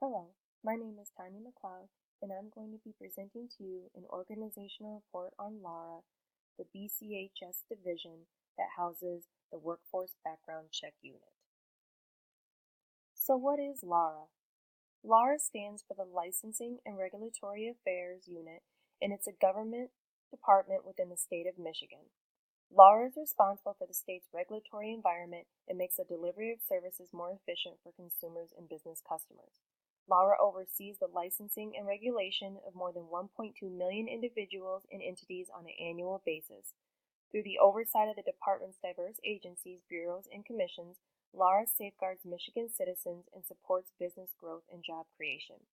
Hello, my name is Tanya McLeod, and I'm going to be presenting to you an organizational report on LARA, the BCHS division that houses the Workforce Background Check Unit. So what is LARA? LARA stands for the Licensing and Regulatory Affairs Unit, and it's a government department within the state of Michigan. LARA is responsible for the state's regulatory environment and makes the delivery of services more efficient for consumers and business customers. LARA oversees the licensing and regulation of more than 1.2 million individuals and entities on an annual basis. Through the oversight of the department's diverse agencies, bureaus, and commissions, LARA safeguards Michigan citizens and supports business growth and job creation.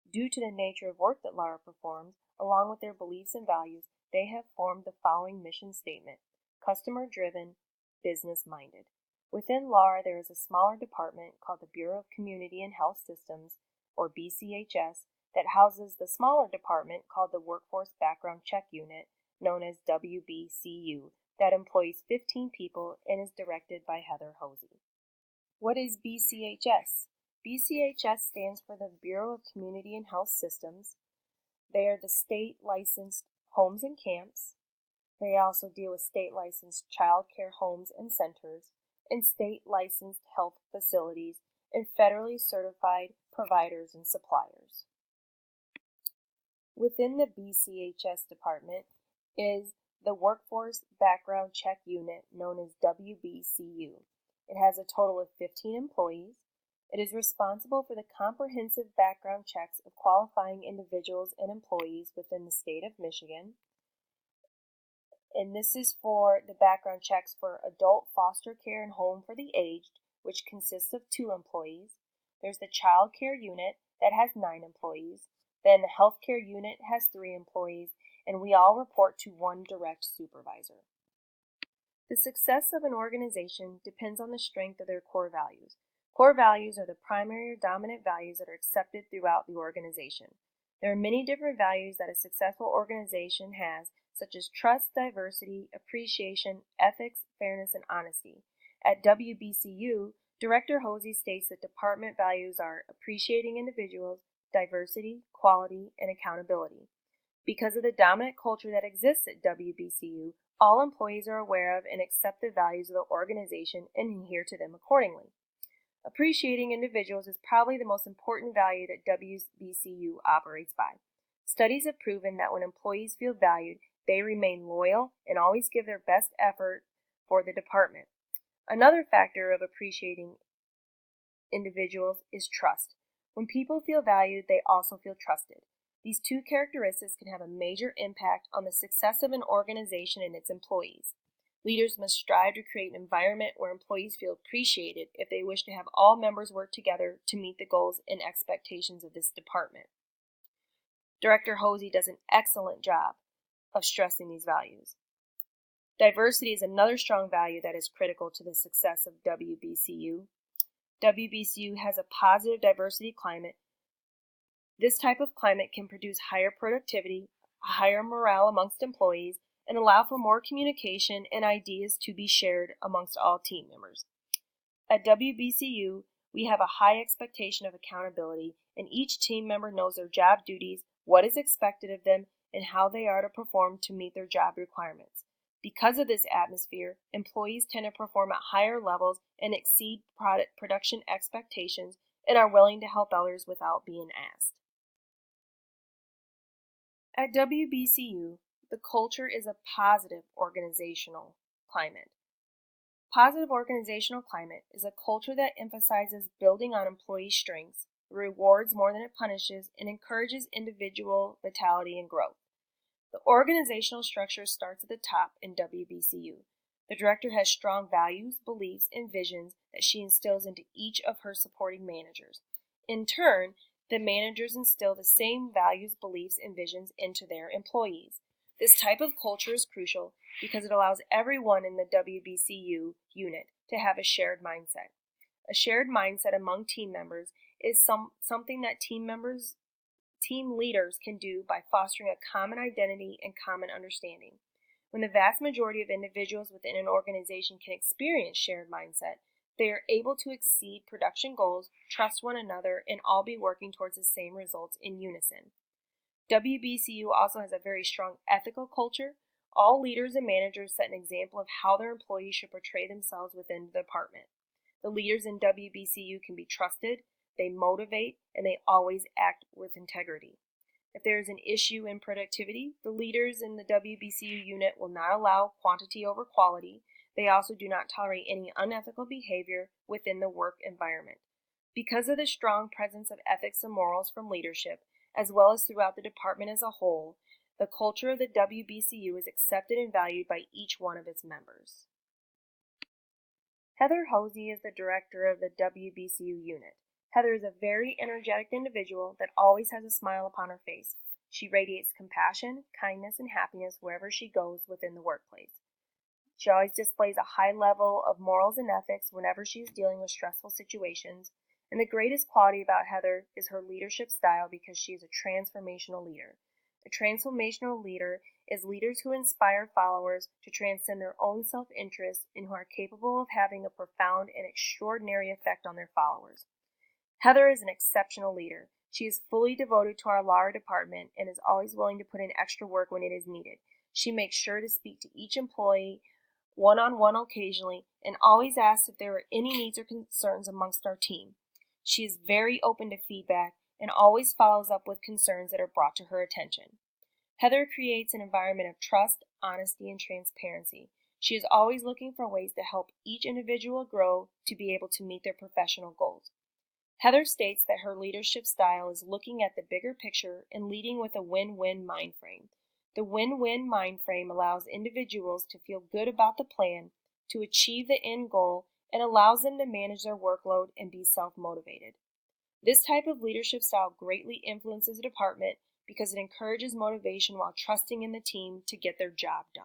Due to the nature of work that LARA performs, along with their beliefs and values, they have formed the following mission statement: customer-driven, business-minded. Within LARA, there is a smaller department called the Bureau of Community and Health Systems, or BCHS, that houses the smaller department called the Workforce Background Check Unit, known as WBCU, that employs 15 people and is directed by Heather Hosey. What is BCHS? BCHS stands for the Bureau of Community and Health Systems. They are the state-licensed homes and camps. They also deal with state-licensed child care homes and centers, and state-licensed health facilities, and federally certified providers and suppliers. Within the BCHS department is the Workforce Background Check Unit, known as WBCU. It has a total of 15 employees. It is responsible for the comprehensive background checks of qualifying individuals and employees within the state of Michigan. And this is for the background checks for adult foster care and home for the aged, which consists of 2 employees. There's the child care unit that has 9 employees. Then the healthcare unit has 3 employees, and we all report to 1 direct supervisor. The success of an organization depends on the strength of their core values. Core values are the primary or dominant values that are accepted throughout the organization. There are many different values that a successful organization has, such as trust, diversity, appreciation, ethics, fairness, and honesty. At WBCU, Director Hosey states that department values are appreciating individuals, diversity, quality, and accountability. Because of the dominant culture that exists at WBCU, all employees are aware of and accept the values of the organization and adhere to them accordingly. Appreciating individuals is probably the most important value that WBCU operates by. Studies have proven that when employees feel valued, they remain loyal and always give their best effort for the department. Another factor of appreciating individuals is trust. When people feel valued, they also feel trusted. These 2 characteristics can have a major impact on the success of an organization and its employees. Leaders must strive to create an environment where employees feel appreciated if they wish to have all members work together to meet the goals and expectations of this department. Director Hosey does an excellent job of stressing these values. Diversity is another strong value that is critical to the success of WBCU. WBCU has a positive diversity climate. This type of climate can produce higher productivity, higher morale amongst employees, and allow for more communication and ideas to be shared amongst all team members. At WBCU, we have a high expectation of accountability, and each team member knows their job duties, what is expected of them, and how they are to perform to meet their job requirements. Because of this atmosphere, employees tend to perform at higher levels and exceed production expectations and are willing to help others without being asked. At WBCU, the culture is a positive organizational climate. Positive organizational climate is a culture that emphasizes building on employee strengths, rewards more than it punishes, and encourages individual vitality and growth. The organizational structure starts at the top in WBCU. The director has strong values, beliefs, and visions that she instills into each of her supporting managers. In turn, the managers instill the same values, beliefs, and visions into their employees. This type of culture is crucial because it allows everyone in the WBCU unit to have a shared mindset. A shared mindset among team members is something that team leaders can do by fostering a common identity and common understanding. When the vast majority of individuals within an organization can experience shared mindset, They are able to exceed production goals, trust one another, and all be working towards the same results in unison. WBCU also has a very strong ethical culture. All leaders and managers set an example of how their employees should portray themselves within the department. The leaders in WBCU can be trusted, they motivate, and they always act with integrity. If there is an issue in productivity, the leaders in the WBCU unit will not allow quantity over quality. They also do not tolerate any unethical behavior within the work environment. Because of the strong presence of ethics and morals from leadership, as well as throughout the department as a whole, the culture of the WBCU is accepted and valued by each one of its members. Heather Hosey is the director of the WBCU unit. Heather is a very energetic individual that always has a smile upon her face. She radiates compassion, kindness, and happiness wherever she goes within the workplace. She always displays a high level of morals and ethics whenever she is dealing with stressful situations. And the greatest quality about Heather is her leadership style because she is a transformational leader. A transformational leader is leaders who inspire followers to transcend their own self-interest and who are capable of having a profound and extraordinary effect on their followers. Heather is an exceptional leader. She is fully devoted to our law department and is always willing to put in extra work when it is needed. She makes sure to speak to each employee one-on-one occasionally and always asks if there are any needs or concerns amongst our team. She is very open to feedback and always follows up with concerns that are brought to her attention. Heather creates an environment of trust, honesty, and transparency. She is always looking for ways to help each individual grow to be able to meet their professional goals. Heather states that her leadership style is looking at the bigger picture and leading with a win-win mind frame. The win-win mind frame allows individuals to feel good about the plan, to achieve the end goal, and allows them to manage their workload and be self-motivated. This type of leadership style greatly influences the department because it encourages motivation while trusting in the team to get their job done.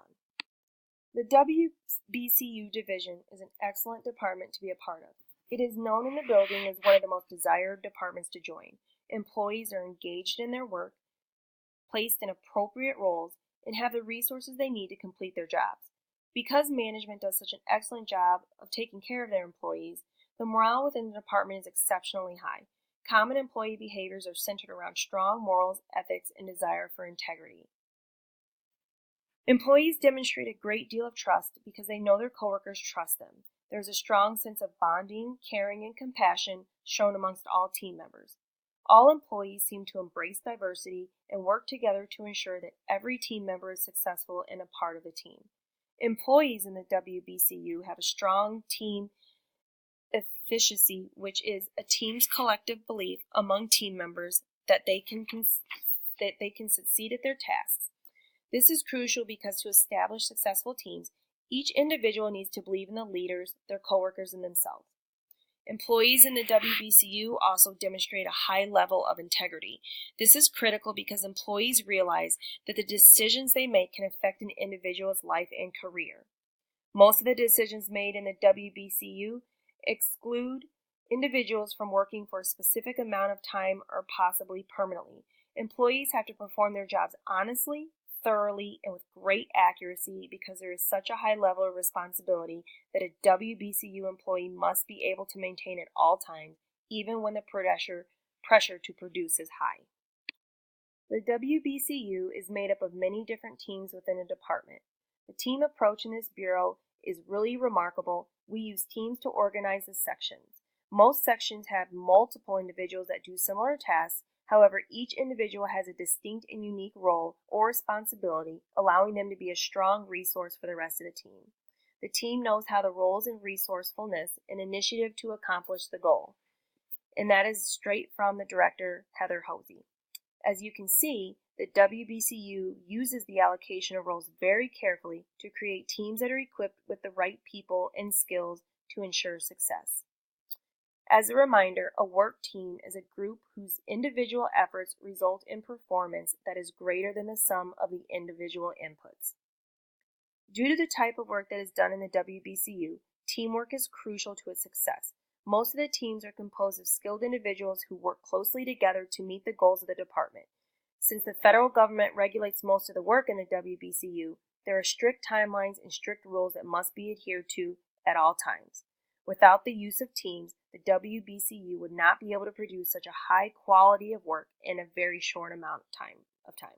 The WBCU division is an excellent department to be a part of. It is known in the building as one of the most desired departments to join. Employees are engaged in their work, placed in appropriate roles, and have the resources they need to complete their jobs. Because management does such an excellent job of taking care of their employees, the morale within the department is exceptionally high. Common employee behaviors are centered around strong morals, ethics, and desire for integrity. Employees demonstrate a great deal of trust because they know their coworkers trust them. There is a strong sense of bonding, caring, and compassion shown amongst all team members. All employees seem to embrace diversity and work together to ensure that every team member is successful and a part of the team. Employees in the WBCU have a strong team efficacy, which is a team's collective belief among team members that they can succeed at their tasks. This is crucial because to establish successful teams, each individual needs to believe in the leaders, their coworkers, and themselves. Employees in the WBCU also demonstrate a high level of integrity. This is critical because employees realize that the decisions they make can affect an individual's life and career. Most of the decisions made in the WBCU exclude individuals from working for a specific amount of time or possibly permanently. Employees have to perform their jobs honestly, thoroughly, and with great accuracy because there is such a high level of responsibility that a WBCU employee must be able to maintain at all times, even when the pressure to produce is high. The WBCU is made up of many different teams within a department. The team approach in this bureau is really remarkable. We use teams to organize the sections. Most sections have multiple individuals that do similar tasks. However, each individual has a distinct and unique role or responsibility, allowing them to be a strong resource for the rest of the team. The team knows how the roles and resourcefulness and initiative to accomplish the goal. And that is straight from the director, Heather Hosey. As you can see, the WBCU uses the allocation of roles very carefully to create teams that are equipped with the right people and skills to ensure success. As a reminder, a work team is a group whose individual efforts result in performance that is greater than the sum of the individual inputs. Due to the type of work that is done in the WBCU, teamwork is crucial to its success. Most of the teams are composed of skilled individuals who work closely together to meet the goals of the department. Since the federal government regulates most of the work in the WBCU, there are strict timelines and strict rules that must be adhered to at all times. Without the use of teams, the WBCU would not be able to produce such a high quality of work in a very short amount of time.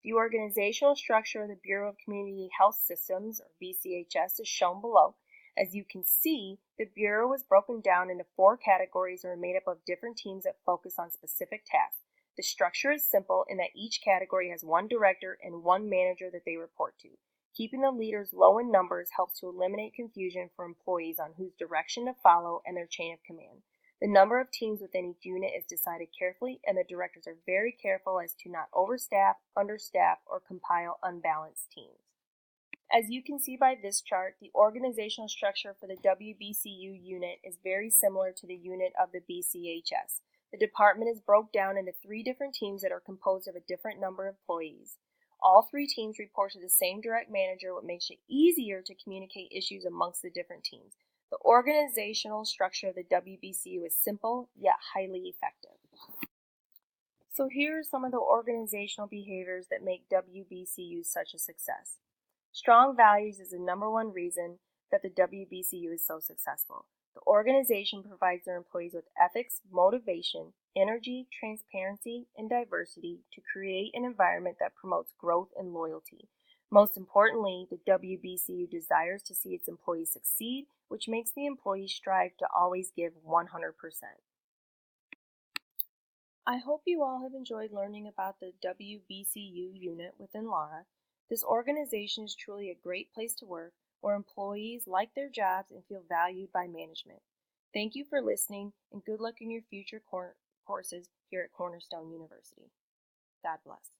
The organizational structure of the Bureau of Community Health Systems, or BCHS, is shown below. As you can see, the Bureau was broken down into 4 categories and are made up of different teams that focus on specific tasks. The structure is simple in that each category has one director and one manager that they report to. Keeping the leaders low in numbers helps to eliminate confusion for employees on whose direction to follow and their chain of command. The number of teams within each unit is decided carefully, and the directors are very careful as to not overstaff, understaff, or compile unbalanced teams. As you can see by this chart, the organizational structure for the WBCU unit is very similar to the unit of the BCHS. The department is broken down into 3 different teams that are composed of a different number of employees. All 3 teams report to the same direct manager, what makes it easier to communicate issues amongst the different teams. The organizational structure of the WBCU is simple, yet highly effective. So here are some of the organizational behaviors that make WBCU such a success. Strong values is the #1 reason that the WBCU is so successful. The organization provides their employees with ethics, motivation, energy, transparency, and diversity to create an environment that promotes growth and loyalty. Most importantly, the WBCU desires to see its employees succeed, which makes the employees strive to always give 100%. I hope you all have enjoyed learning about the WBCU unit within LARA. This organization is truly a great place to work, where employees like their jobs and feel valued by management. Thank you for listening, and good luck in your future courses here at Cornerstone University. God bless.